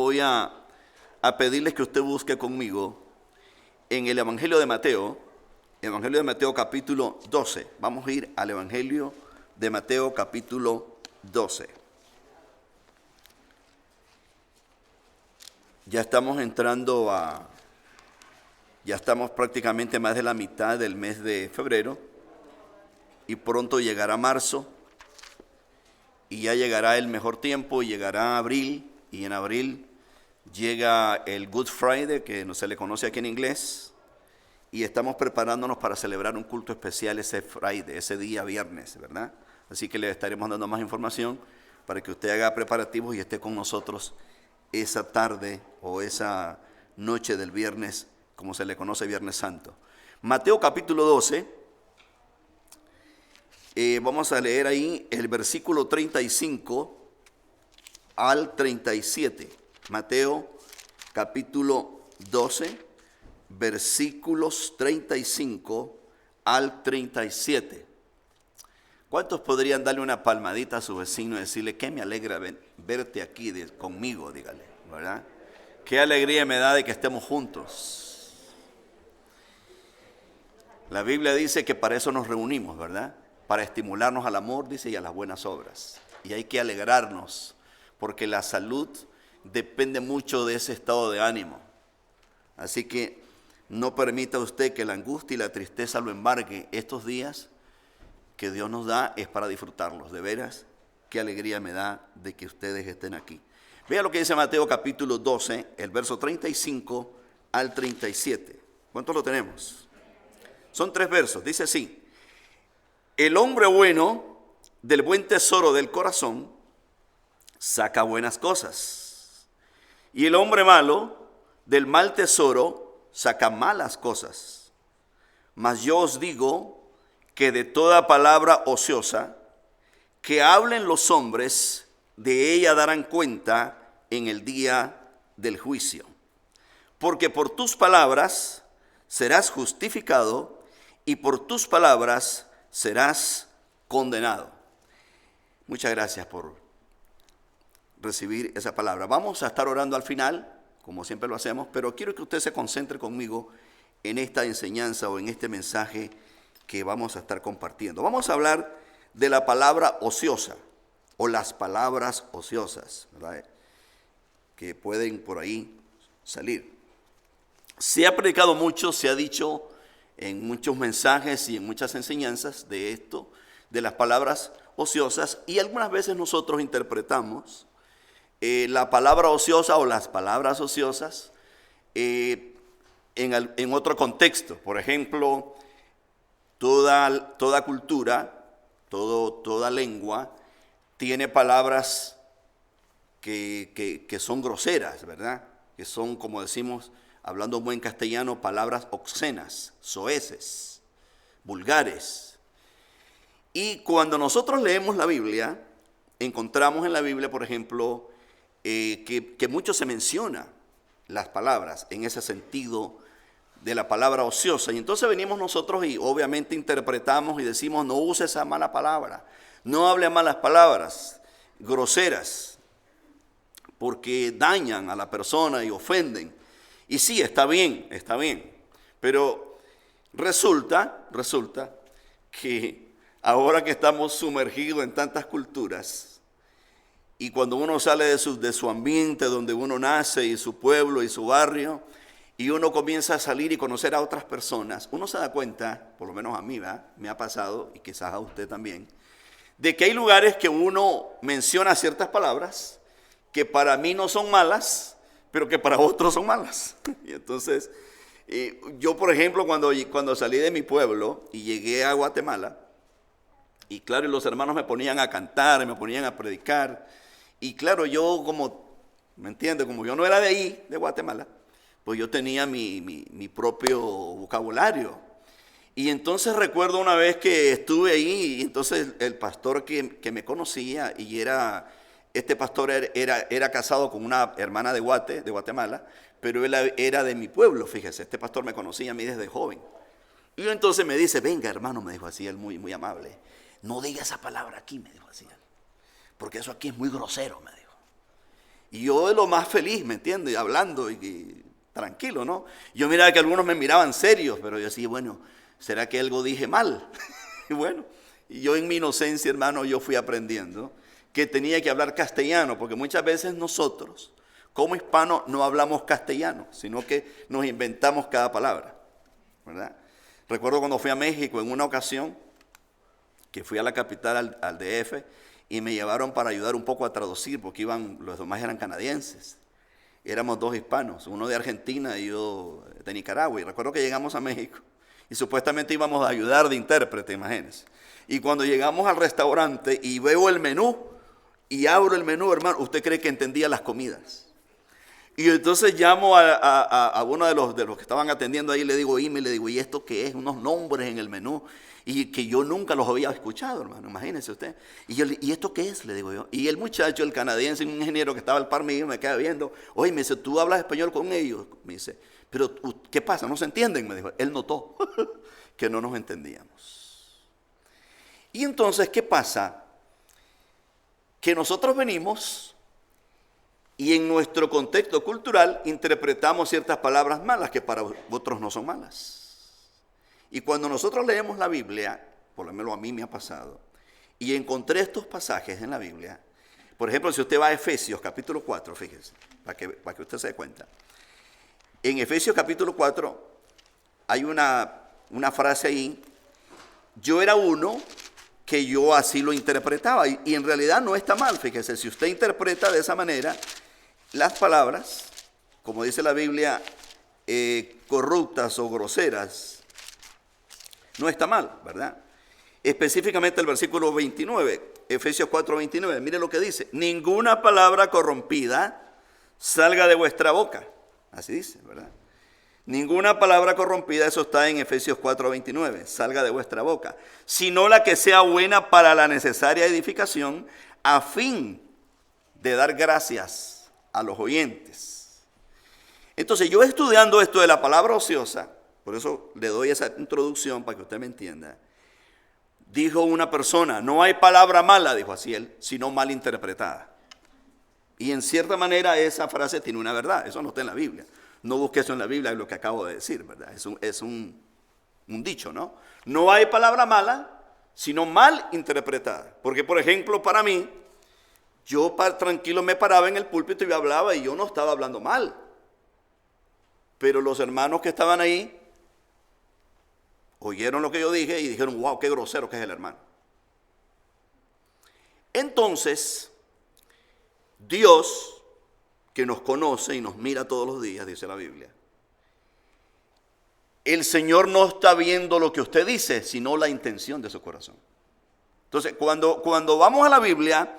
voy a pedirles que usted busque conmigo en el Evangelio de Mateo capítulo 12. Vamos a ir al Evangelio de Mateo capítulo 12. Ya estamos prácticamente más de la mitad del mes de febrero y pronto llegará marzo y ya llegará el mejor tiempo, llegará abril y en abril llega el Good Friday, que no se le conoce aquí en inglés, y estamos preparándonos para celebrar un culto especial ese Friday, ese día viernes, ¿verdad? Así que le estaremos dando más información para que usted haga preparativos y esté con nosotros esa tarde o esa noche del viernes, como se le conoce Viernes Santo. Mateo capítulo 12, vamos a leer ahí el versículo 35 al 37. Mateo capítulo 12, versículos 35 al 37. ¿Cuántos podrían darle una palmadita a su vecino y decirle que me alegra verte aquí conmigo? Dígale, ¿verdad? Qué alegría me da de que estemos juntos. La Biblia dice que para eso nos reunimos, ¿verdad? Para estimularnos al amor, dice, y a las buenas obras. Y hay que alegrarnos, porque la salud depende mucho de ese estado de ánimo. Así que no permita usted que la angustia y la tristeza lo embargue. Estos días que Dios nos da es para disfrutarlos. De veras, qué alegría me da de que ustedes estén aquí. Vea lo que dice Mateo capítulo 12, el verso 35 al 37. ¿Cuántos lo tenemos? Son 3 versos. Dice así: el hombre bueno del buen tesoro del corazón saca buenas cosas, y el hombre malo del mal tesoro saca malas cosas. Mas yo os digo que de toda palabra ociosa que hablen los hombres, de ella darán cuenta en el día del juicio. Porque por tus palabras serás justificado y por tus palabras serás condenado. Muchas gracias por recibir esa palabra. Vamos a estar orando al final, como siempre lo hacemos, pero quiero que usted se concentre conmigo en esta enseñanza o en este mensaje que vamos a estar compartiendo. Vamos a hablar de la palabra ociosa o las palabras ociosas, ¿verdad?, que pueden por ahí salir. Se ha predicado mucho, se ha dicho en muchos mensajes y en muchas enseñanzas de esto, de las palabras ociosas, y algunas veces nosotros interpretamos la palabra ociosa o las palabras ociosas en otro contexto. Por ejemplo, toda cultura, toda lengua tiene palabras que son groseras, ¿verdad? Que son, como decimos, hablando buen castellano, palabras obscenas, soeces, vulgares. Y cuando nosotros leemos la Biblia, encontramos en la Biblia, por ejemplo, que mucho se menciona las palabras en ese sentido de la palabra ociosa. Y entonces venimos nosotros y obviamente interpretamos y decimos: no use esa mala palabra, no hable malas palabras, groseras, porque dañan a la persona y ofenden. Y sí, está bien, pero resulta que ahora que estamos sumergidos en tantas culturas, y cuando uno sale de su ambiente donde uno nace, y su pueblo y su barrio, y uno comienza a salir y conocer a otras personas, uno se da cuenta, por lo menos a mí, ¿verdad?, me ha pasado, y quizás a usted también, de que hay lugares que uno menciona ciertas palabras que para mí no son malas, pero que para otros son malas. Y entonces, yo por ejemplo, cuando salí de mi pueblo y llegué a Guatemala, y claro, los hermanos me ponían a cantar, me ponían a predicar, y claro, yo ¿me entiende? Como yo no era de ahí, de Guatemala, pues yo tenía mi propio vocabulario. Y entonces recuerdo una vez que estuve ahí, y entonces el pastor que me conocía, este pastor era casado con una hermana de Guatemala, pero él era de mi pueblo, fíjese, este pastor me conocía a mí desde joven. Y entonces me dice: venga, hermano, me dijo así, él muy, muy amable, no diga esa palabra aquí, me dijo así, porque eso aquí es muy grosero, me dijo. Y yo de lo más feliz, ¿me entiendes? Hablando y tranquilo, ¿no? Yo miraba que algunos me miraban serios, pero yo decía, bueno, ¿será que algo dije mal? Y bueno, y yo en mi inocencia, hermano, yo fui aprendiendo que tenía que hablar castellano, porque muchas veces nosotros, como hispanos, no hablamos castellano, sino que nos inventamos cada palabra, ¿verdad? Recuerdo cuando fui a México en una ocasión, que fui a la capital, al DF, y me llevaron para ayudar un poco a traducir, porque los demás eran canadienses. Éramos 2 hispanos, uno de Argentina y yo de Nicaragua. Y recuerdo que llegamos a México y supuestamente íbamos a ayudar de intérprete, imagínense. Y cuando llegamos al restaurante y veo el menú y abro el menú, hermano, ¿usted cree que entendía las comidas? Y entonces llamo a uno de los que estaban atendiendo ahí, le digo, ¿y esto qué es? Unos nombres en el menú. Y que yo nunca los había escuchado, hermano, imagínense usted. ¿Y esto qué es? Le digo yo. Y el muchacho, el canadiense, un ingeniero que estaba al par mío, me queda viendo. Oye, me dice, ¿tú hablas español con ellos? Me dice, pero ¿qué pasa? ¿No se entienden? Me dijo. Él notó que no nos entendíamos. Y entonces, ¿qué pasa? Que nosotros venimos y en nuestro contexto cultural interpretamos ciertas palabras malas que para otros no son malas. Y cuando nosotros leemos la Biblia, por lo menos a mí me ha pasado, y encontré estos pasajes en la Biblia, por ejemplo, si usted va a Efesios capítulo 4, fíjese, para que usted se dé cuenta. En Efesios capítulo 4 hay una frase ahí, yo era uno que yo así lo interpretaba, y en realidad no está mal, fíjese, si usted interpreta de esa manera las palabras, como dice la Biblia, corruptas o groseras, no está mal, ¿verdad? Específicamente el versículo 29, Efesios 4, 29, mire lo que dice. Ninguna palabra corrompida salga de vuestra boca. Así dice, ¿verdad? Ninguna palabra corrompida, eso está en Efesios 4, 29, salga de vuestra boca. Sino la que sea buena para la necesaria edificación, a fin de dar gracias a los oyentes. Entonces, yo estudiando esto de la palabra ociosa, por eso le doy esa introducción para que usted me entienda. Dijo una persona, no hay palabra mala, dijo así él, sino mal interpretada. Y en cierta manera esa frase tiene una verdad, eso no está en la Biblia. No busque eso en la Biblia, es lo que acabo de decir, ¿verdad? Es un dicho, ¿no? No hay palabra mala, sino mal interpretada. Porque, por ejemplo, para mí, yo tranquilo me paraba en el púlpito y hablaba y yo no estaba hablando mal. Pero los hermanos que estaban ahí oyeron lo que yo dije y dijeron, wow, qué grosero que es el hermano. Entonces, Dios, que nos conoce y nos mira todos los días, dice la Biblia, el Señor no está viendo lo que usted dice, sino la intención de su corazón. Entonces, cuando vamos a la Biblia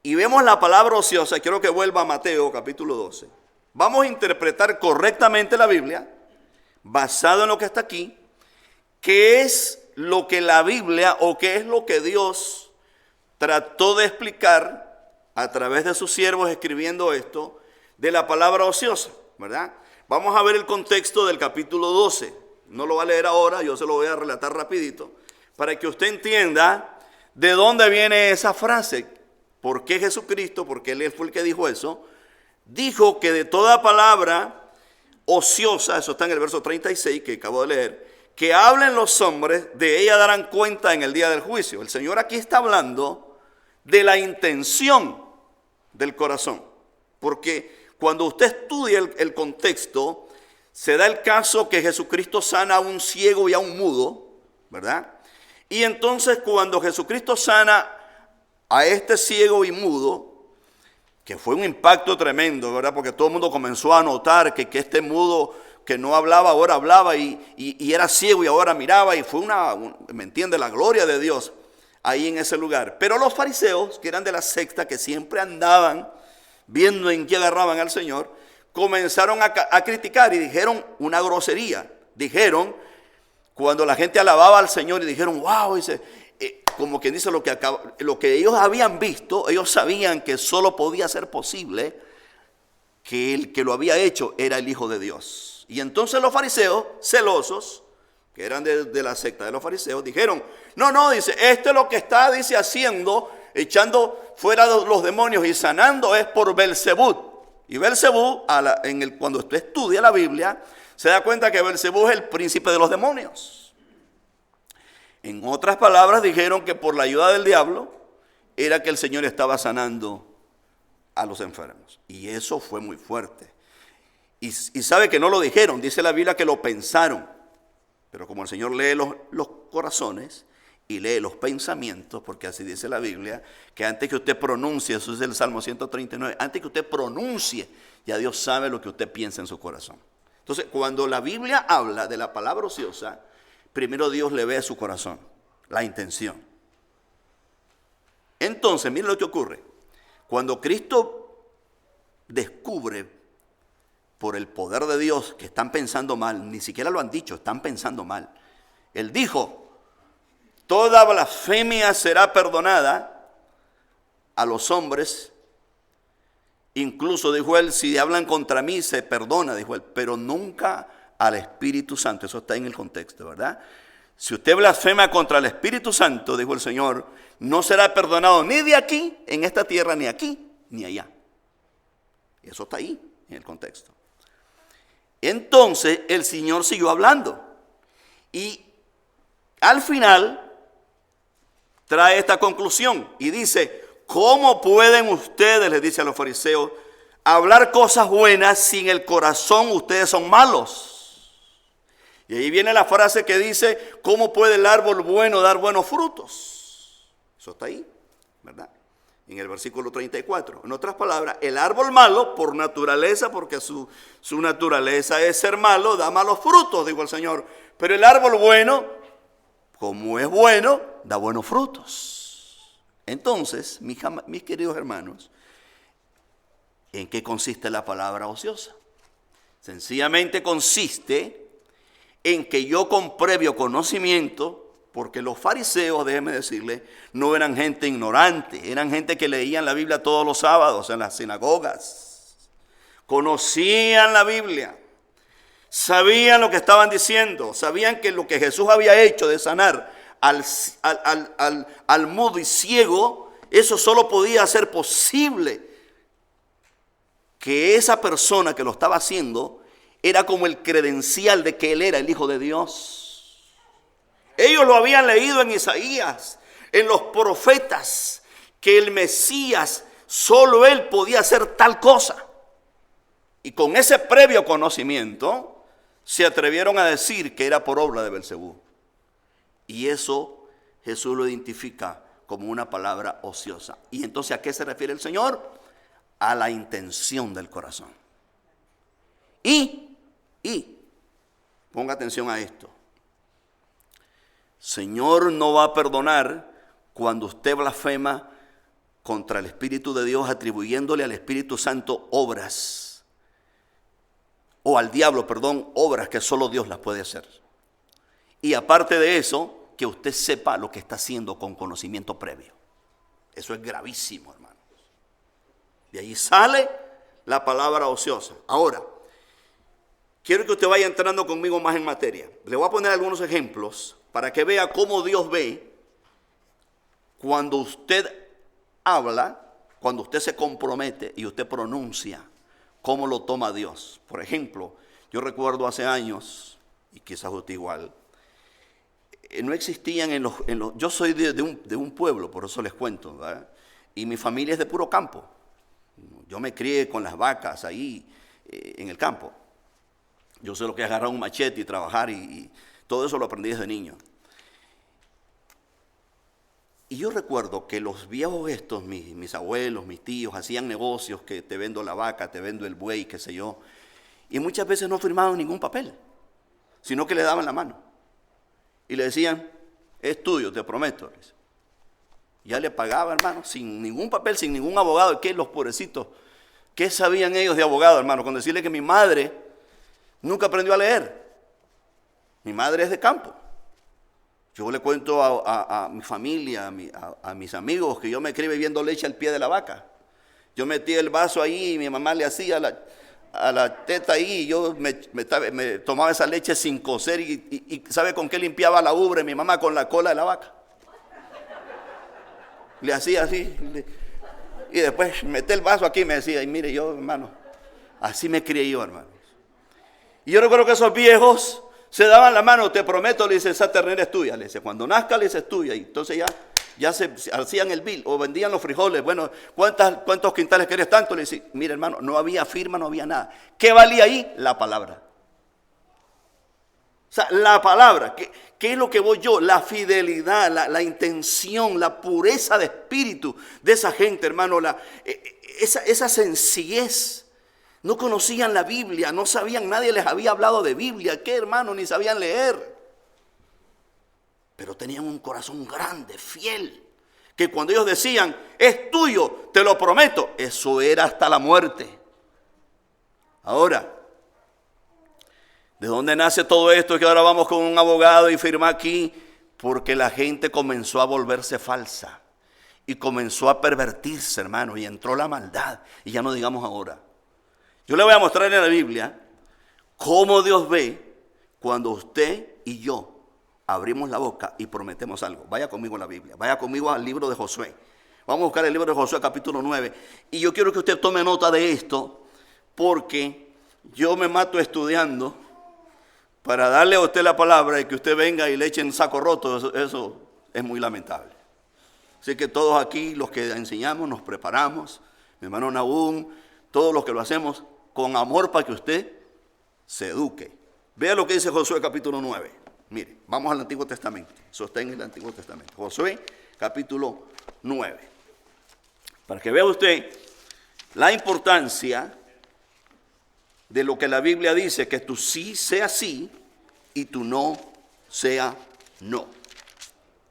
y vemos la palabra ociosa, quiero que vuelva a Mateo capítulo 12. Vamos a interpretar correctamente la Biblia, basado en lo que está aquí, qué es lo que la Biblia o qué es lo que Dios trató de explicar a través de sus siervos escribiendo esto de la palabra ociosa, ¿verdad? Vamos a ver el contexto del capítulo 12. No lo va a leer ahora, yo se lo voy a relatar rapidito, para que usted entienda de dónde viene esa frase. ¿Por qué Jesucristo? Porque Él fue el que dijo eso. Dijo que de toda palabra ociosa, eso está en el verso 36 que acabo de leer, que hablen los hombres, de ella darán cuenta en el día del juicio. El Señor aquí está hablando de la intención del corazón. Porque cuando usted estudia el contexto, se da el caso que Jesucristo sana a un ciego y a un mudo, ¿verdad? Y entonces cuando Jesucristo sana a este ciego y mudo, que fue un impacto tremendo, ¿verdad? Porque todo el mundo comenzó a notar que este mudo que no hablaba, ahora hablaba y era ciego y ahora miraba y fue ¿me entiende? La gloria de Dios ahí en ese lugar. Pero los fariseos, que eran de la secta, que siempre andaban viendo en qué agarraban al Señor, comenzaron a criticar y dijeron una grosería. Dijeron, cuando la gente alababa al Señor y dijeron, wow, dice, como quien dice lo que ellos habían visto, ellos sabían que solo podía ser posible que el que lo había hecho era el Hijo de Dios. Y entonces los fariseos, celosos, que eran de la secta de los fariseos, dijeron, no, dice, esto es lo que está, dice, haciendo, echando fuera los demonios y sanando es por Belcebú. Y Belcebú, cuando usted estudia la Biblia, se da cuenta que Belcebú es el príncipe de los demonios. En otras palabras, dijeron que por la ayuda del diablo era que el Señor estaba sanando a los enfermos. Y eso fue muy fuerte. Y sabe que no lo dijeron, dice la Biblia que lo pensaron. Pero como el Señor lee los corazones y lee los pensamientos, porque así dice la Biblia, que antes que usted pronuncie, eso es el Salmo 139, antes que usted pronuncie, ya Dios sabe lo que usted piensa en su corazón. Entonces, cuando la Biblia habla de la palabra ociosa, primero Dios le ve su corazón, la intención. Entonces, miren lo que ocurre. Cuando Cristo descubre por el poder de Dios que están pensando mal, ni siquiera lo han dicho, están pensando mal. Él dijo, toda blasfemia será perdonada a los hombres. Incluso, dijo él, si hablan contra mí se perdona, dijo él, pero nunca al Espíritu Santo. Eso está en el contexto, ¿verdad? Si usted blasfema contra el Espíritu Santo, dijo el Señor, no será perdonado ni de aquí, en esta tierra, ni aquí, ni allá. Y eso está ahí, en el contexto. Entonces el Señor siguió hablando y al final trae esta conclusión y dice, ¿cómo pueden ustedes, les dice a los fariseos, hablar cosas buenas si en el corazón ustedes son malos? Y ahí viene la frase que dice, ¿cómo puede el árbol bueno dar buenos frutos? Eso está ahí, ¿verdad? En el versículo 34. En otras palabras, el árbol malo, por naturaleza, porque su naturaleza es ser malo, da malos frutos, dijo el Señor. Pero el árbol bueno, como es bueno, da buenos frutos. Entonces, mis queridos hermanos, ¿en qué consiste la palabra ociosa? Sencillamente consiste en que yo con previo conocimiento, porque los fariseos, déjeme decirle, no eran gente ignorante, eran gente que leían la Biblia todos los sábados en las sinagogas. Conocían la Biblia, sabían lo que estaban diciendo, sabían que lo que Jesús había hecho de sanar al mudo y ciego, eso solo podía ser posible que esa persona que lo estaba haciendo era como el credencial de que él era el Hijo de Dios. Ellos lo habían leído en Isaías, en los profetas, que el Mesías, solo él podía hacer tal cosa. Y con ese previo conocimiento, se atrevieron a decir que era por obra de Belcebú. Y eso Jesús lo identifica como una palabra ociosa. ¿Y entonces a qué se refiere el Señor? A la intención del corazón. Y ponga atención a esto. Señor no va a perdonar cuando usted blasfema contra el Espíritu de Dios, atribuyéndole al Espíritu Santo obras, o al diablo, perdón, obras que solo Dios las puede hacer. Y aparte de eso, que usted sepa lo que está haciendo con conocimiento previo. Eso es gravísimo, hermanos. De ahí sale la palabra ociosa. Ahora, quiero que usted vaya entrando conmigo más en materia. Le voy a poner algunos ejemplos para que vea cómo Dios ve cuando usted habla, cuando usted se compromete y usted pronuncia, cómo lo toma Dios. Por ejemplo, yo recuerdo hace años, y quizás usted igual, no existían yo soy de un pueblo, por eso les cuento, ¿verdad? Y mi familia es de puro campo. Yo me crié con las vacas ahí en el campo. Yo sé lo que es agarrar un machete y trabajar y todo eso lo aprendí desde niño. Y yo recuerdo que los viejos estos, mis abuelos, mis tíos, hacían negocios que te vendo la vaca, te vendo el buey, qué sé yo. Y muchas veces no firmaban ningún papel, sino que le daban la mano. Y le decían, es tuyo, te prometo. Ya le pagaba, hermano, sin ningún papel, sin ningún abogado. ¿Qué? Los pobrecitos. ¿Qué sabían ellos de abogado, hermano? Con decirle que mi madre nunca aprendió a leer. Mi madre es de campo. Yo le cuento a mi familia, a mis amigos, que yo me crié bebiendo leche al pie de la vaca. Yo metía el vaso ahí y mi mamá le hacía a la teta ahí y yo me tomaba esa leche sin cocer y ¿sabe con qué limpiaba la ubre mi mamá? Con la cola de la vaca. Le hacía así, y después mete el vaso aquí y me decía, y mire yo, hermano, así me crié yo, hermano. Y yo recuerdo que esos viejos se daban la mano, te prometo, le dice, esa ternera es tuya. Le dice, cuando nazca, le dice, es tuya. Y entonces ya se hacían el bill o vendían los frijoles. Bueno, ¿cuántos quintales querés tanto? Le dice, mire hermano, no había firma, no había nada. ¿Qué valía ahí? La palabra. O sea, la palabra. ¿Qué es lo que voy yo? La fidelidad, la intención, la pureza de espíritu de esa gente, hermano. Esa sencillez. No conocían la Biblia, no sabían, nadie les había hablado de Biblia. ¿Qué, hermano? Ni sabían leer. Pero tenían un corazón grande, fiel. Que cuando ellos decían, es tuyo, te lo prometo, eso era hasta la muerte. Ahora, ¿de dónde nace todo esto? Que ahora vamos con un abogado y firma aquí. Porque la gente comenzó a volverse falsa. Y comenzó a pervertirse, hermano. Y entró la maldad. Y ya no digamos ahora. Yo le voy a mostrar en la Biblia cómo Dios ve cuando usted y yo abrimos la boca y prometemos algo. Vaya conmigo a la Biblia, vaya conmigo al libro de Josué. Vamos a buscar el libro de Josué capítulo 9. Y yo quiero que usted tome nota de esto porque yo me mato estudiando para darle a usted la palabra y que usted venga y le echen saco roto. Eso es muy lamentable. Así que todos aquí, los que enseñamos, nos preparamos. Mi hermano Nahum, todos los que lo hacemos con amor para que usted se eduque. Vea lo que dice Josué capítulo 9. Mire, vamos al Antiguo Testamento. Sostén el Antiguo Testamento. Josué capítulo 9. Para que vea usted la importancia de lo que la Biblia dice, que tu sí sea sí y tu no sea no.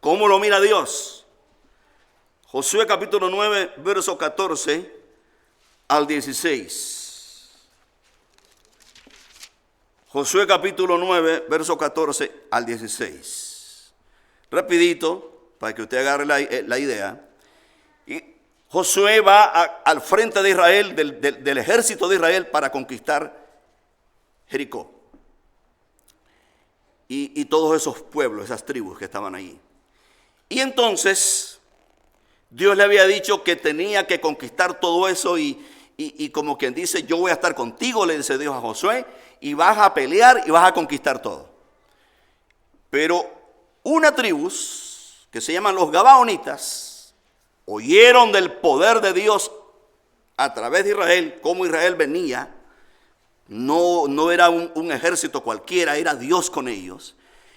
¿Cómo lo mira Dios? Josué capítulo 9, verso 14 al 16. Josué capítulo 9, verso 14 al 16. Rapidito, para que usted agarre la idea. Y Josué va al frente de Israel, del ejército de Israel, para conquistar Jericó. Y todos esos pueblos, esas tribus que estaban allí. Y entonces, Dios le había dicho que tenía que conquistar todo eso y como quien dice, yo voy a estar contigo, le dice Dios a Josué, y vas a pelear y vas a conquistar todo. Pero una tribu que se llaman los Gabaonitas oyeron del poder de Dios a través de Israel, cómo Israel venía. No era un ejército cualquiera, era Dios con ellos.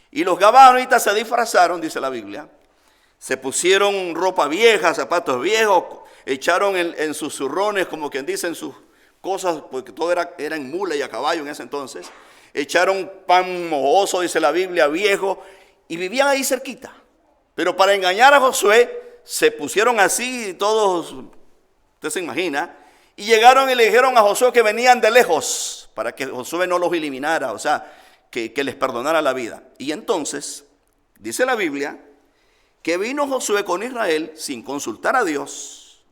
Y los Gabaonitas se disfrazaron, dice la Biblia, se pusieron ropa vieja, zapatos viejos, echaron en sus zurrones, como quien dice, en sus cosas, porque todo era en mula y a caballo en ese entonces. Echaron pan mohoso, dice la Biblia, viejo, y vivían ahí cerquita. Pero para engañar a Josué, se pusieron así, todos, usted se imagina, y llegaron y le dijeron a Josué que venían de lejos, para que Josué no los eliminara, o sea, que les perdonara la vida. Y entonces, dice la Biblia, que vino Josué con Israel sin consultar a Dios,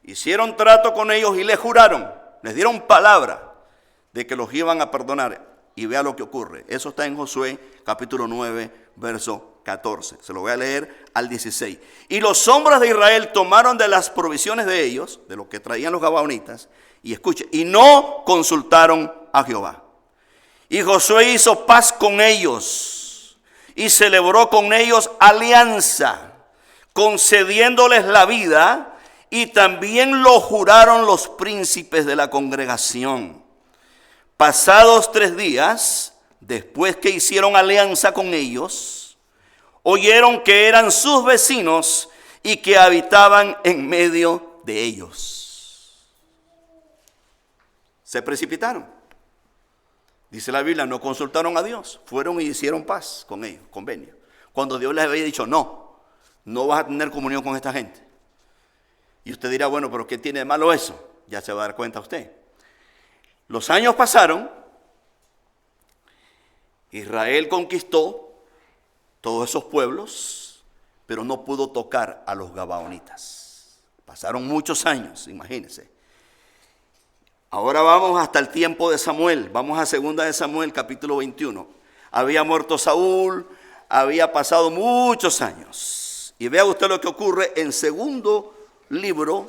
hicieron trato con ellos y les juraron, les dieron palabra de que los iban a perdonar. Y vea lo que ocurre. Eso está en Josué capítulo 9, verso 14. Se lo voy a leer al 16. Y los hombres de Israel tomaron de las provisiones de ellos, de lo que traían los gabaonitas, y escuche, y no consultaron a Jehová. Y Josué hizo paz con ellos y celebró con ellos alianza, concediéndoles la vida, y también lo juraron los príncipes de la congregación. Pasados 3 días, después que hicieron alianza con ellos, oyeron que eran sus vecinos y que habitaban en medio de ellos. Se precipitaron. Dice la Biblia, no consultaron a Dios, fueron y hicieron paz con ellos, convenio. Cuando Dios les había dicho, no vas a tener comunión con esta gente. Y usted dirá, bueno, pero ¿qué tiene de malo eso? Ya se va a dar cuenta usted. Los años pasaron, Israel conquistó todos esos pueblos, pero no pudo tocar a los gabaonitas. Pasaron muchos años, imagínense. Ahora vamos hasta el tiempo de Samuel. Vamos a 2 de Samuel, capítulo 21. Había muerto Saúl, había pasado muchos años. Y vea usted lo que ocurre en segundo libro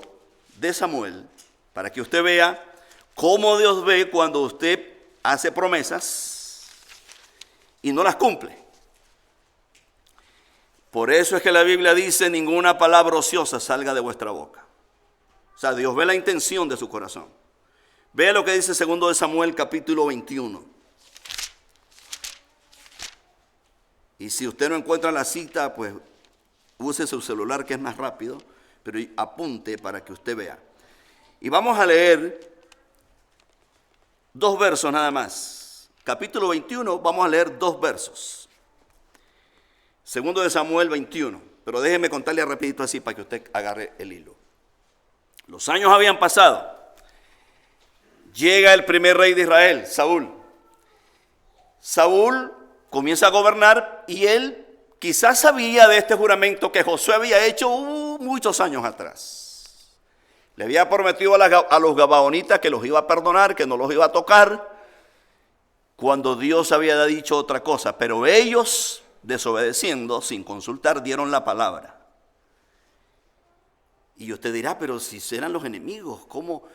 de Samuel, para que usted vea cómo Dios ve cuando usted hace promesas y no las cumple. Por eso es que la Biblia dice: ninguna palabra ociosa salga de vuestra boca. O sea, Dios ve la intención de su corazón. Vea lo que dice 2 de Samuel capítulo 21. Y si usted no encuentra la cita, pues use su celular, que es más rápido, pero apunte para que usted vea. Y vamos a leer 2 versos nada más. Capítulo 21, vamos a leer 2 versos. 2 de Samuel 21. Pero déjeme contarle rapidito así para que usted agarre el hilo. Los años habían pasado. Llega el primer rey de Israel, Saúl. Saúl comienza a gobernar y él quizás sabía de este juramento que Josué había hecho muchos años atrás. Le había prometido a los gabaonitas que los iba a perdonar, que no los iba a tocar, cuando Dios había dicho otra cosa. Pero ellos, desobedeciendo, sin consultar, dieron la palabra. Y usted dirá: pero si eran los enemigos, ¿cómo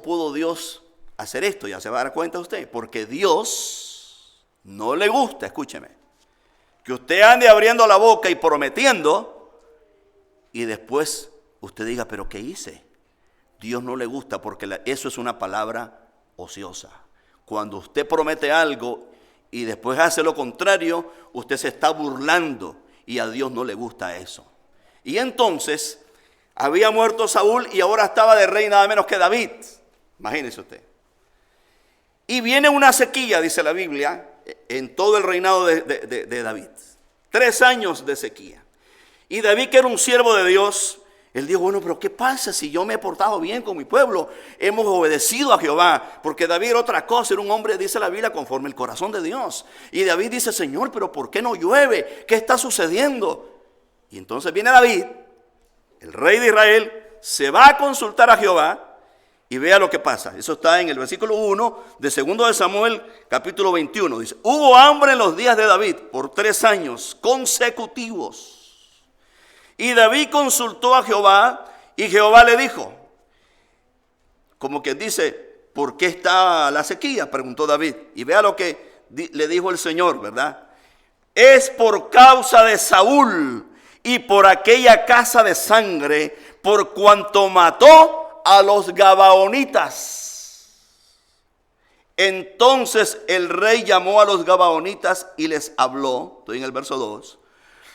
pudo Dios hacer esto? Ya se va a dar cuenta usted. Porque Dios no le gusta, escúcheme, que usted ande abriendo la boca y prometiendo y después usted diga: pero ¿qué hice? Dios no le gusta, porque eso es una palabra ociosa. Cuando usted promete algo y después hace lo contrario, usted se está burlando y a Dios no le gusta eso. Y entonces había muerto Saúl y ahora estaba de rey nada menos que David. Imagínese usted. Y viene una sequía, dice la Biblia, en todo el reinado de David. 3 años de sequía. Y David, que era un siervo de Dios, él dijo: bueno, pero ¿qué pasa si yo me he portado bien con mi pueblo? Hemos obedecido a Jehová. Porque David era otra cosa, era un hombre, dice la Biblia, conforme el corazón de Dios. Y David dice: Señor, pero ¿por qué no llueve? ¿Qué está sucediendo? Y entonces viene David, el rey de Israel, se va a consultar a Jehová. Y vea lo que pasa. Eso está en el versículo 1 de 2 de Samuel, capítulo 21. Dice: hubo hambre en los días de David por 3 años consecutivos. Y David consultó a Jehová, y Jehová le dijo, como que dice: ¿por qué está la sequía?, preguntó David. Y vea lo que le dijo el Señor, ¿verdad? Es por causa de Saúl y por aquella casa de sangre, por cuanto mató a los gabaonitas. Entonces el rey llamó a los gabaonitas y les habló. Estoy en el verso 2.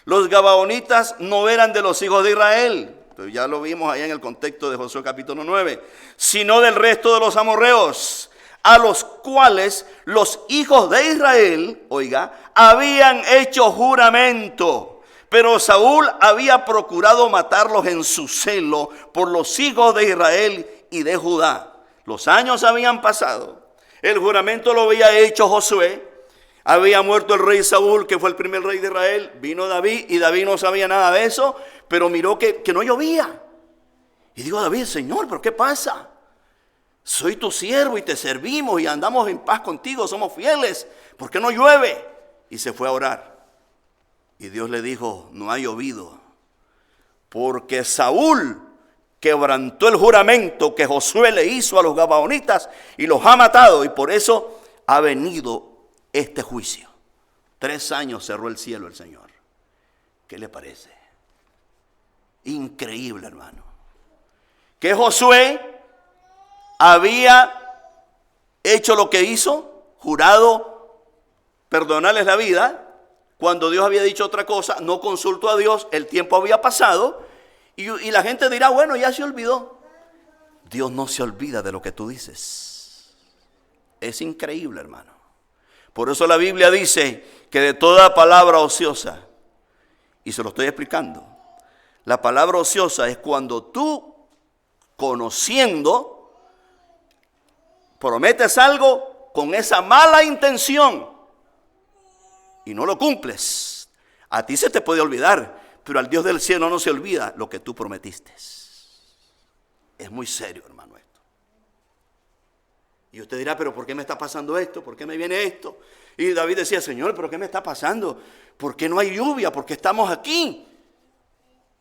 Los gabaonitas no eran de los hijos de Israel, pero ya lo vimos allá en el contexto de Josué capítulo 9, sino del resto de los amorreos, a los cuales los hijos de Israel, oiga, habían hecho juramento. Pero Saúl había procurado matarlos en su celo por los hijos de Israel y de Judá. Los años habían pasado. El juramento lo había hecho Josué. Había muerto el rey Saúl, que fue el primer rey de Israel. Vino David y David no sabía nada de eso, pero miró que no llovía. Y dijo a David: Señor, ¿pero qué pasa? Soy tu siervo y te servimos y andamos en paz contigo, somos fieles. ¿Por qué no llueve? Y se fue a orar. Y Dios le dijo: no ha llovido, porque Saúl quebrantó el juramento que Josué le hizo a los gabaonitas y los ha matado, y por eso ha venido este juicio. 3 años cerró el cielo el Señor. ¿Qué le parece? Increíble, hermano. Que Josué había hecho lo que hizo, jurado perdonarles la vida. Cuando Dios había dicho otra cosa, no consultó a Dios, el tiempo había pasado y la gente dirá: bueno, ya se olvidó. Dios no se olvida de lo que tú dices. Es increíble, hermano. Por eso la Biblia dice que de toda palabra ociosa, y se lo estoy explicando, la palabra ociosa es cuando tú, conociendo, prometes algo con esa mala intención y no lo cumples. A ti se te puede olvidar, pero al Dios del cielo no se olvida lo que tú prometiste. Es muy serio, hermano, esto. Y usted dirá: pero ¿por qué me está pasando esto? ¿Por qué me viene esto? Y David decía: Señor, ¿pero qué me está pasando? ¿Por qué no hay lluvia? ¿Por qué estamos aquí?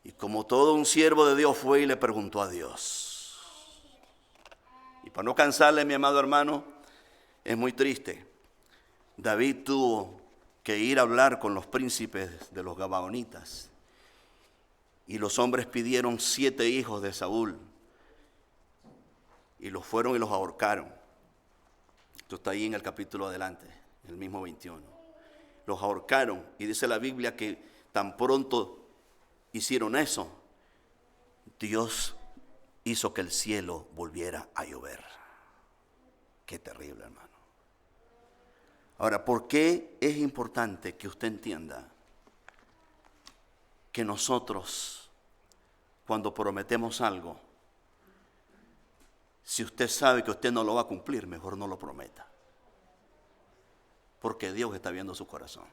Y como todo un siervo de Dios, fue y le preguntó a Dios. Para no cansarle, mi amado hermano, es muy triste. David tuvo que ir a hablar con los príncipes de los gabaonitas. Y los hombres pidieron 7 hijos de Saúl. Y los fueron y los ahorcaron. Esto está ahí en el capítulo adelante, en el mismo 21. Los ahorcaron. Y dice la Biblia que tan pronto hicieron eso, Dios hizo que el cielo volviera a llover. Qué terrible, hermano. Ahora, ¿por qué es importante que usted entienda que nosotros, cuando prometemos algo, si usted sabe que usted no lo va a cumplir, mejor no lo prometa? Porque Dios está viendo su corazón.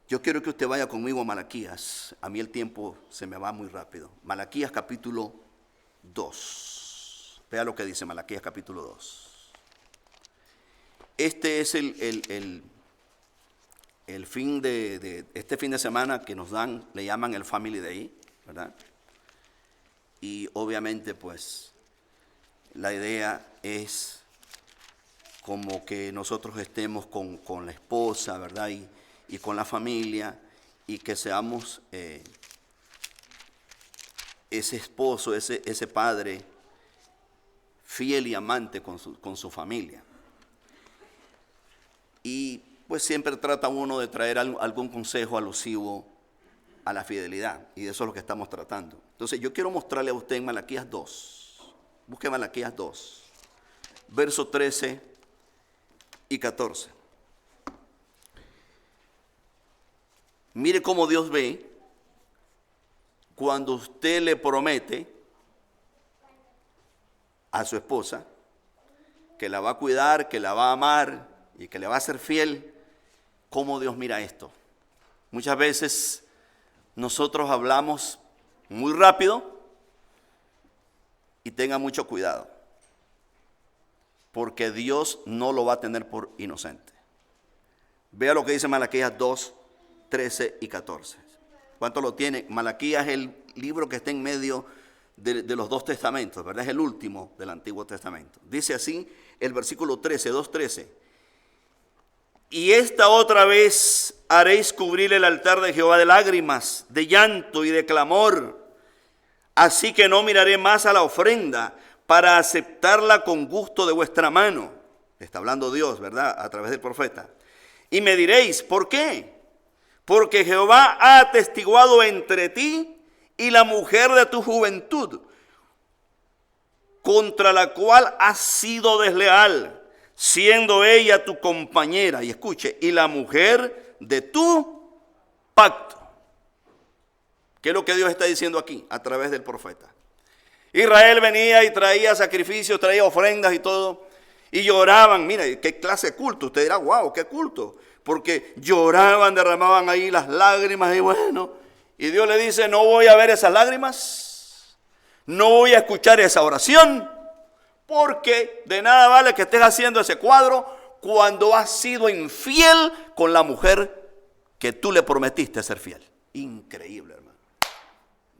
Yo quiero que usted vaya conmigo a Malaquías. A mí el tiempo se me va muy rápido. Malaquías capítulo 2. Vea lo que dice Malaquías capítulo 2. Este es el fin de este fin de semana que nos dan, le llaman el Family Day, ¿verdad? Y obviamente pues la idea es como que nosotros estemos con la esposa, ¿verdad? Y con la familia, y que seamos ese esposo, ese padre fiel y amante con su familia. Y pues siempre trata uno de traer algún consejo alusivo a la fidelidad, y de eso es lo que estamos tratando. Entonces yo quiero mostrarle a usted en Malaquías 2, busque Malaquías 2, versos 13 y 14. Mire cómo Dios ve cuando usted le promete a su esposa que la va a cuidar, que la va a amar y que le va a ser fiel. Cómo Dios mira esto. Muchas veces nosotros hablamos muy rápido, y tenga mucho cuidado, porque Dios no lo va a tener por inocente. Vea lo que dice Malaquías 2, 13 y 14. ¿Cuánto lo tiene? Malaquías es el libro que está en medio de los 2 testamentos, ¿verdad? Es el último del Antiguo Testamento. Dice así el versículo 13, 2:13. Y esta otra vez haréis cubrir el altar de Jehová de lágrimas, de llanto y de clamor. Así que no miraré más a la ofrenda para aceptarla con gusto de vuestra mano. Está hablando Dios, ¿verdad? A través del profeta. Y me diréis, ¿por qué? Porque Jehová ha atestiguado entre ti y la mujer de tu juventud, contra la cual has sido desleal, siendo ella tu compañera, y escuche, y la mujer de tu pacto. ¿Qué es lo que Dios está diciendo aquí a través del profeta? Israel venía y traía sacrificios, traía ofrendas y todo, y lloraban. Mira, qué clase de culto. Usted dirá, wow, qué culto. Porque lloraban, derramaban ahí las lágrimas y bueno. Y Dios le dice, no voy a ver esas lágrimas, no voy a escuchar esa oración, porque de nada vale que estés haciendo ese cuadro cuando has sido infiel con la mujer que tú le prometiste ser fiel. Increíble, hermano.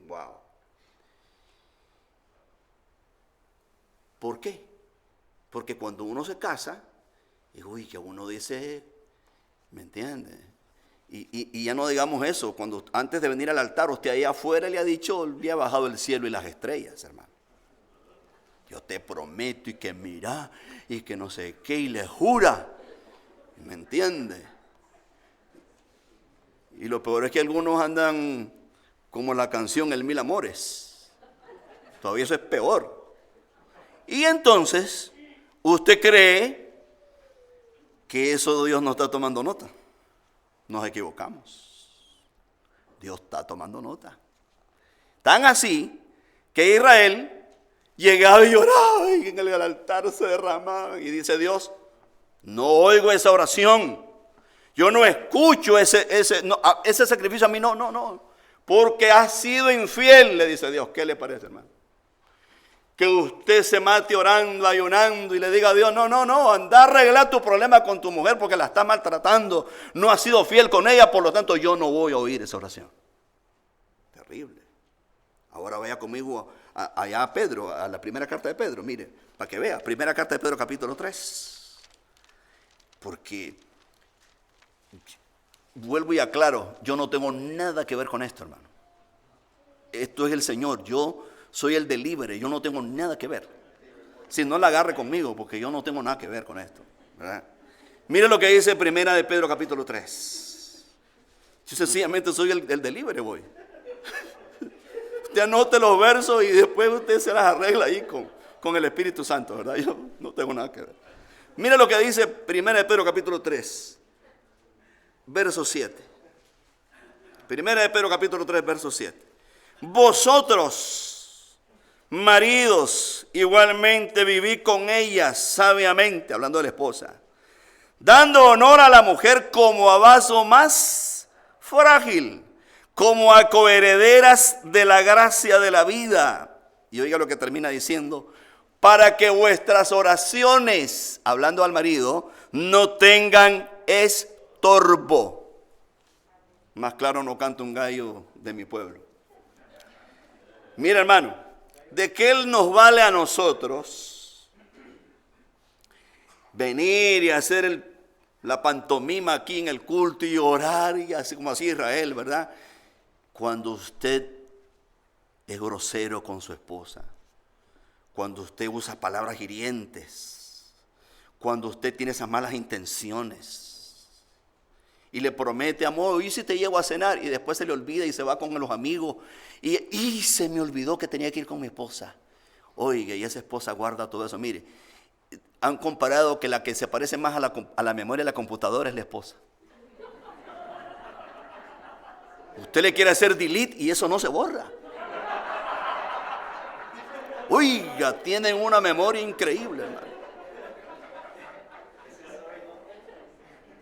Wow. ¿Por qué? Porque cuando uno se casa, uy, que uno dice, ¿me entiende? Y ya no digamos eso, cuando antes de venir al altar, usted ahí afuera le ha dicho, le ha bajado el cielo y las estrellas, hermano. Yo te prometo y que mira y que no sé qué, y le jura, ¿me entiende? Y lo peor es que algunos andan como la canción El Mil Amores. Todavía eso es peor. Y entonces, usted cree que eso Dios no está tomando nota. Nos equivocamos. Dios está tomando nota. Tan así que Israel llegaba y lloraba y en el altar se derramaba. Y dice Dios, no oigo esa oración. Yo no escucho ese sacrificio a mí, no. Porque ha sido infiel, le dice Dios. ¿Qué le parece, hermano? Que usted se mate orando, ayunando y le diga a Dios, no, anda a arreglar tu problema con tu mujer porque la está maltratando, no has sido fiel con ella, por lo tanto yo no voy a oír esa oración. Terrible. Ahora vaya conmigo allá a Pedro, a la primera carta de Pedro, mire, para que vea, primera carta de Pedro capítulo 3. Porque, vuelvo y aclaro, yo no tengo nada que ver con esto, hermano. Esto es el Señor, yo soy el delivery, yo no tengo nada que ver. Si no la agarre conmigo, porque yo no tengo nada que ver con esto, ¿verdad? Mire lo que dice primera de Pedro capítulo 3. Yo sencillamente soy el delivery boy. Usted anote los versos y después usted se las arregla ahí con el Espíritu Santo, ¿verdad? Yo no tengo nada que ver. Mire lo que dice primera de Pedro capítulo 3, verso 7. Primera de Pedro capítulo 3, verso 7. Vosotros, maridos, igualmente vivid con ellas sabiamente, hablando de la esposa, dando honor a la mujer como a vaso más frágil, como a coherederas de la gracia de la vida. Y oiga lo que termina diciendo: para que vuestras oraciones, hablando al marido, no tengan estorbo. Más claro no canta un gallo de mi pueblo. Mira, hermano, ¿de qué nos vale a nosotros venir y hacer la pantomima aquí en el culto y orar y así como así Israel, ¿verdad? Cuando usted es grosero con su esposa, cuando usted usa palabras hirientes, cuando usted tiene esas malas intenciones y le promete amor, y si te llevo a cenar, y después se le olvida y se va con los amigos y se me olvidó que tenía que ir con mi esposa. Oiga, y esa esposa guarda todo eso. Mire, han comparado que la que se parece más a la memoria de la computadora es la esposa. Usted le quiere hacer delete y eso no se borra. Oiga, tienen una memoria increíble, hermano.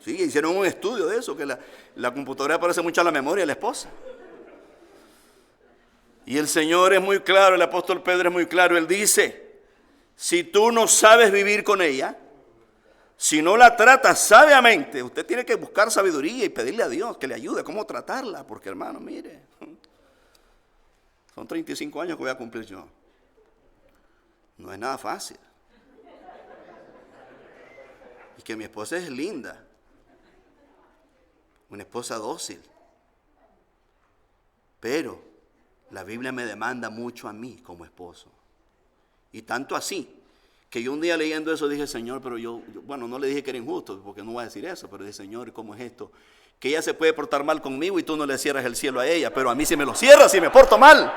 Sí, hicieron un estudio de eso, que la computadora parece mucho a la memoria de la esposa. Y el Señor es muy claro, el apóstol Pedro es muy claro. Él dice: si tú no sabes vivir con ella, si no la tratas sabiamente, usted tiene que buscar sabiduría y pedirle a Dios que le ayude a cómo tratarla. Porque, hermano, mire, son 35 años que voy a cumplir yo. No es nada fácil. Y que mi esposa es linda. Una esposa dócil. Pero la Biblia me demanda mucho a mí como esposo. Y tanto así, que yo un día leyendo eso dije: Señor, pero yo bueno, no le dije que era injusto, porque no voy a decir eso, pero dije: Señor, ¿cómo es esto? Que ella se puede portar mal conmigo y tú no le cierras el cielo a ella, pero a mí sí me lo cierras si me porto mal.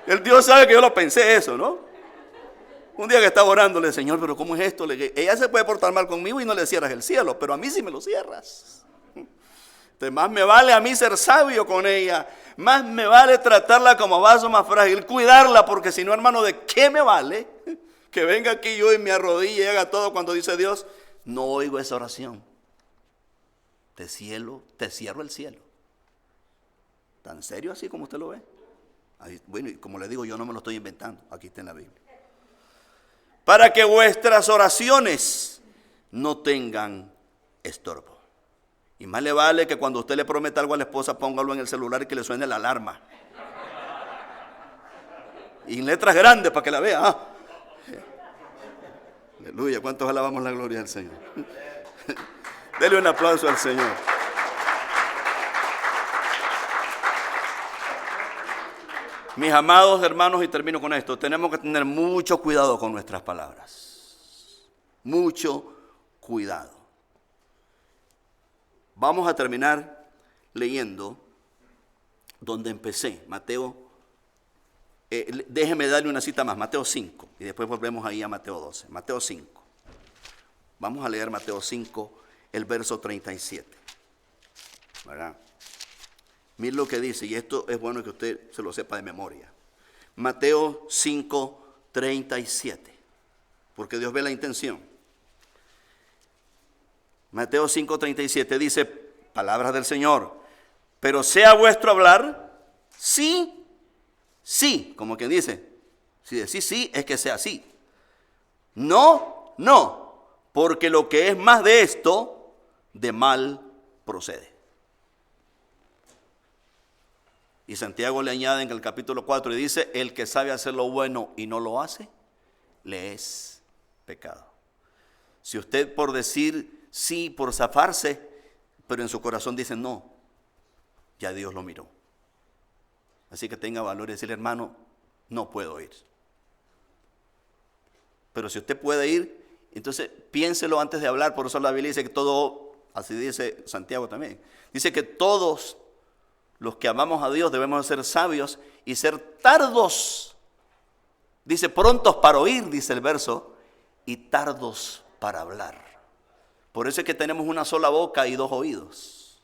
El Dios sabe que yo lo pensé eso, ¿no? Un día que estaba orándole: Señor, pero ¿cómo es esto? Ella se puede portar mal conmigo y no le cierras el cielo, pero a mí sí me lo cierras. Entonces, más me vale a mí ser sabio con ella, más me vale tratarla como vaso más frágil, cuidarla, porque si no, hermano, ¿de qué me vale que venga aquí yo y me arrodille y haga todo cuando dice Dios? No oigo esa oración. Te cierro el cielo. ¿Tan serio así como usted lo ve? Ahí, bueno, y como le digo, yo no me lo estoy inventando, aquí está en la Biblia. Para que vuestras oraciones no tengan estorbo. Y más le vale que cuando usted le prometa algo a la esposa, póngalo en el celular y que le suene la alarma. Y en letras grandes para que la vea. Aleluya, ¿cuántos alabamos la gloria del Señor? Dele un aplauso al Señor. Mis amados hermanos, y termino con esto, tenemos que tener mucho cuidado con nuestras palabras. Mucho cuidado. Vamos a terminar leyendo donde empecé, Mateo. Déjeme darle una cita más, Mateo 5, y después volvemos ahí a Mateo 12. Mateo 5. Vamos a leer Mateo 5, el verso 37. ¿Verdad? Miren lo que dice, y esto es bueno que usted se lo sepa de memoria. Mateo 5, 37. Porque Dios ve la intención. Mateo 5, 37 dice, palabras del Señor: pero sea vuestro hablar sí, sí, como quien dice, si decís sí, es que sea sí. No, no, porque lo que es más de esto, de mal procede. Y Santiago le añade en el capítulo 4 y dice, el que sabe hacer lo bueno y no lo hace, le es pecado. Si usted por decir sí, por zafarse, pero en su corazón dice no, ya Dios lo miró. Así que tenga valor y decirle, hermano, no puedo ir. Pero si usted puede ir, entonces piénselo antes de hablar. Por eso la Biblia dice que todo, así dice Santiago también, dice que todos los que amamos a Dios debemos ser sabios y ser tardos. Dice prontos para oír, dice el verso, y tardos para hablar. Por eso es que tenemos una sola boca y dos oídos.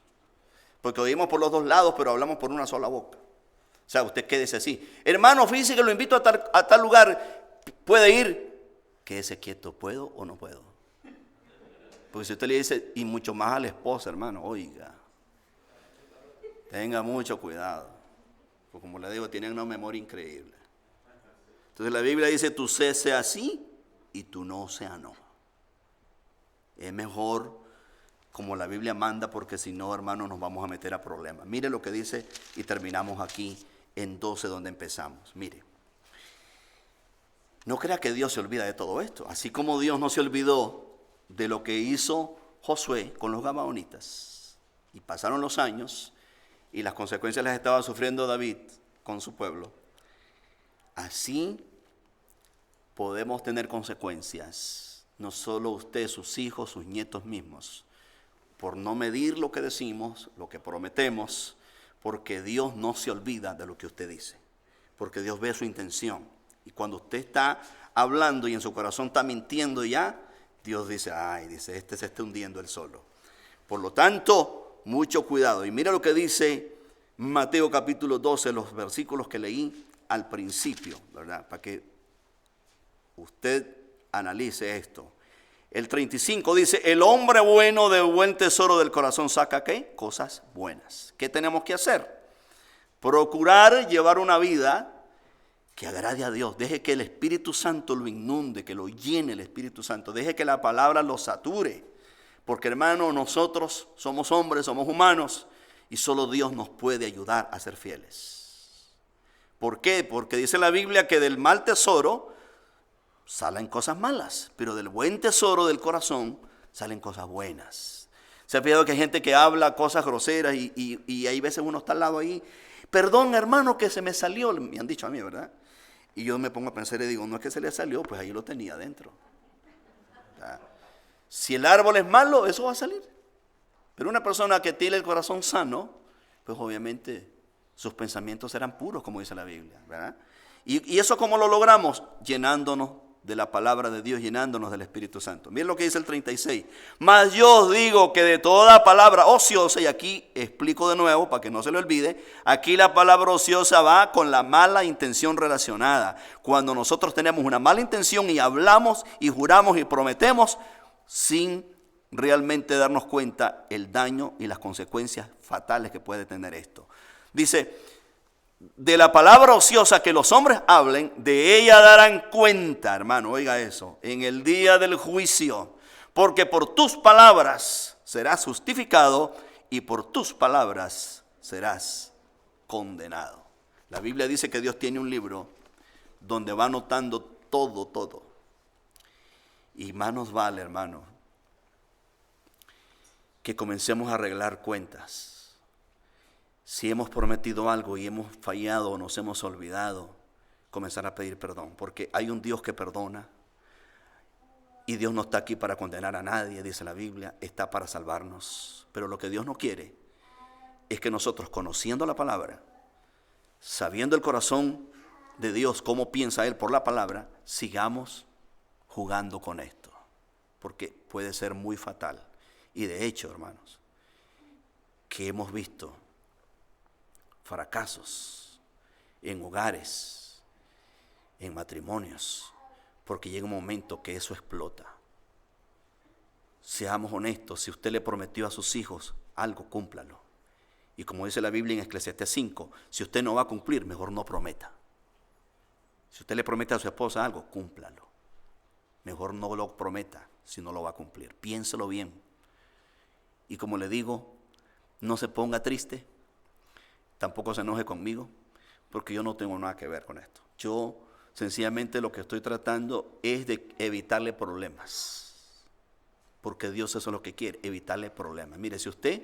Porque oímos por los dos lados, pero hablamos por una sola boca. O sea, usted quédese así. Hermano, fíjese que lo invito a tal lugar. ¿Puede ir? Quédese quieto. ¿Puedo o no puedo? Porque si usted le dice, y mucho más a la esposa, hermano, oiga, tenga mucho cuidado. Porque como le digo, tienen una memoria increíble. Entonces la Biblia dice, tú sea sí y tú no sea no. Es mejor como la Biblia manda, porque si no, hermano, nos vamos a meter a problemas. Mire lo que dice y terminamos aquí en 12 donde empezamos. Mire, no crea que Dios se olvida de todo esto. Así como Dios no se olvidó de lo que hizo Josué con los gabaonitas. Y pasaron los años y las consecuencias las estaba sufriendo David con su pueblo. Así podemos tener consecuencias, no solo usted, sus hijos, sus nietos mismos, por no medir lo que decimos, lo que prometemos, porque Dios no se olvida de lo que usted dice, porque Dios ve su intención. Y cuando usted está hablando y en su corazón está mintiendo ya, Dios dice, ay, dice, este se está hundiendo él solo. Por lo tanto, mucho cuidado. Y mira lo que dice Mateo capítulo 12, los versículos que leí al principio, ¿verdad? Para que usted analice esto. El 35 dice, el hombre bueno del buen tesoro del corazón saca ¿qué? Cosas buenas. ¿Qué tenemos que hacer? Procurar llevar una vida que agrade a Dios. Deje que el Espíritu Santo lo inunde, que lo llene el Espíritu Santo. Deje que la palabra lo sature. Porque hermano, nosotros somos hombres, somos humanos y solo Dios nos puede ayudar a ser fieles. ¿Por qué? Porque dice la Biblia que del mal tesoro salen cosas malas, pero del buen tesoro del corazón salen cosas buenas. Se ha fijado que hay gente que habla cosas groseras y hay veces uno está al lado ahí, perdón hermano que se me salió, me han dicho a mí, ¿verdad? Y yo me pongo a pensar y digo, no es que se le salió, pues ahí lo tenía adentro. Si el árbol es malo, eso va a salir. Pero una persona que tiene el corazón sano, pues obviamente sus pensamientos serán puros, como dice la Biblia, ¿verdad? Y eso ¿cómo lo logramos? Llenándonos de la palabra de Dios, llenándonos del Espíritu Santo. Miren lo que dice el 36. Mas yo os digo que de toda palabra ociosa, y aquí explico de nuevo para que no se le olvide, aquí la palabra ociosa va con la mala intención relacionada. Cuando nosotros tenemos una mala intención y hablamos y juramos y prometemos sin realmente darnos cuenta el daño y las consecuencias fatales que puede tener esto. Dice, de la palabra ociosa que los hombres hablen, de ella darán cuenta, hermano, oiga eso, en el día del juicio, porque por tus palabras serás justificado y por tus palabras serás condenado. La Biblia dice que Dios tiene un libro donde va anotando todo. Y más nos vale, hermano, que comencemos a arreglar cuentas. Si hemos prometido algo y hemos fallado o nos hemos olvidado, comenzar a pedir perdón. Porque hay un Dios que perdona. Y Dios no está aquí para condenar a nadie, dice la Biblia. Está para salvarnos. Pero lo que Dios no quiere es que nosotros, conociendo la palabra, sabiendo el corazón de Dios, cómo piensa Él por la palabra, sigamos jugando con esto. Porque puede ser muy fatal. Y de hecho, hermanos, que hemos visto fracasos en hogares, en matrimonios, porque llega un momento que eso explota. Seamos honestos, si usted le prometió a sus hijos algo, cúmplalo. Y como dice la Biblia en Eclesiastés 5, si usted no va a cumplir, mejor no prometa. Si usted le promete a su esposa algo, cúmplalo. Mejor no lo prometa si no lo va a cumplir. Piénselo bien. Y como le digo, no se ponga triste. tampoco se enoje conmigo, porque yo no tengo nada que ver con esto. Yo sencillamente lo que estoy tratando es de evitarle problemas, porque Dios eso es lo que quiere, evitarle problemas. Mire, si usted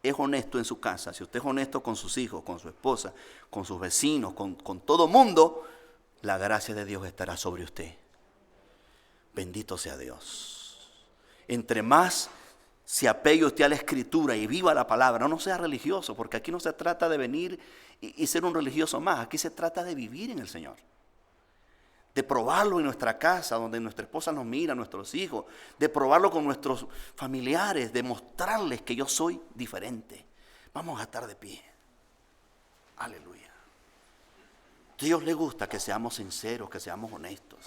es honesto en su casa, si usted es honesto con sus hijos, con su esposa, con sus vecinos, con todo mundo, la gracia de Dios estará sobre usted. Bendito sea Dios. Entre más se apegue usted a la Escritura y viva la palabra, no sea religioso, porque aquí no se trata de venir y ser un religioso más, aquí se trata de vivir en el Señor. De probarlo en nuestra casa, donde nuestra esposa nos mira, nuestros hijos, de probarlo con nuestros familiares, de mostrarles que yo soy diferente. Vamos a estar de pie. Aleluya. Dios le gusta que seamos sinceros, que seamos honestos.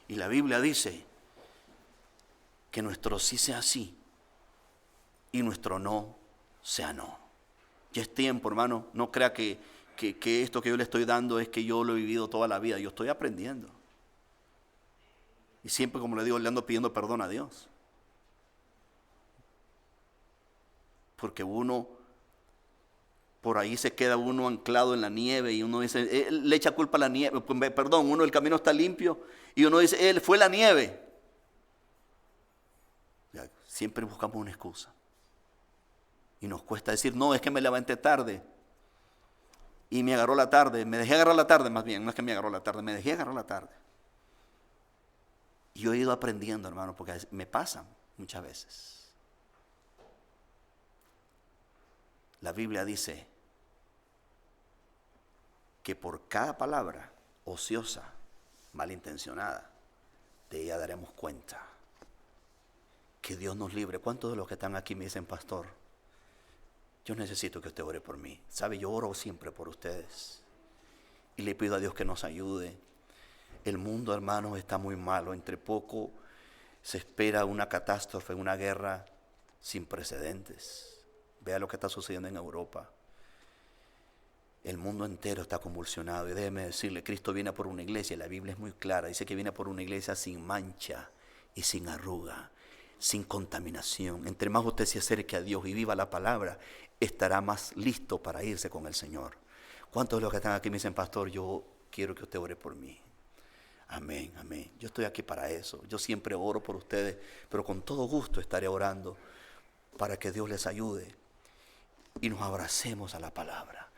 Y la Biblia dice que nuestro sí sea sí y nuestro no sea no. Ya es tiempo, hermano, no crea que esto que yo le estoy dando es que yo lo he vivido toda la vida. Yo estoy aprendiendo. Y siempre, como le digo, le ando pidiendo perdón a Dios. Porque uno, por ahí se queda uno anclado en la nieve y uno dice, le echa culpa a la nieve. Perdón, uno, el camino está limpio y uno dice, él fue la nieve. Siempre buscamos una excusa. Y nos cuesta decir, no, es que me levanté tarde. Y me agarró la tarde, me dejé agarrar la tarde más bien, no es que me agarró la tarde, me dejé agarrar la tarde. Y yo he ido aprendiendo, hermano, porque me pasa muchas veces. La Biblia dice que por cada palabra ociosa, malintencionada, de ella daremos cuenta. Que Dios nos libre. ¿Cuántos de los que están aquí me dicen, pastor, yo necesito que usted ore por mí? Sabe, yo oro siempre por ustedes. Y le pido a Dios que nos ayude. El mundo, hermanos, está muy malo. Entre poco se espera una catástrofe, una guerra sin precedentes. Vea lo que está sucediendo en Europa. El mundo entero está convulsionado. Y déjeme decirle, Cristo viene por una iglesia. La Biblia es muy clara. Dice que viene por una iglesia sin mancha y sin arruga, sin contaminación. Entre más usted se acerque a Dios y viva la palabra, estará más listo para irse con el Señor. ¿Cuántos de los que están aquí me dicen, pastor, yo quiero que usted ore por mí? Amén, amén. Yo estoy aquí para eso. Yo siempre oro por ustedes, pero con todo gusto estaré orando para que Dios les ayude y nos abracemos a la palabra.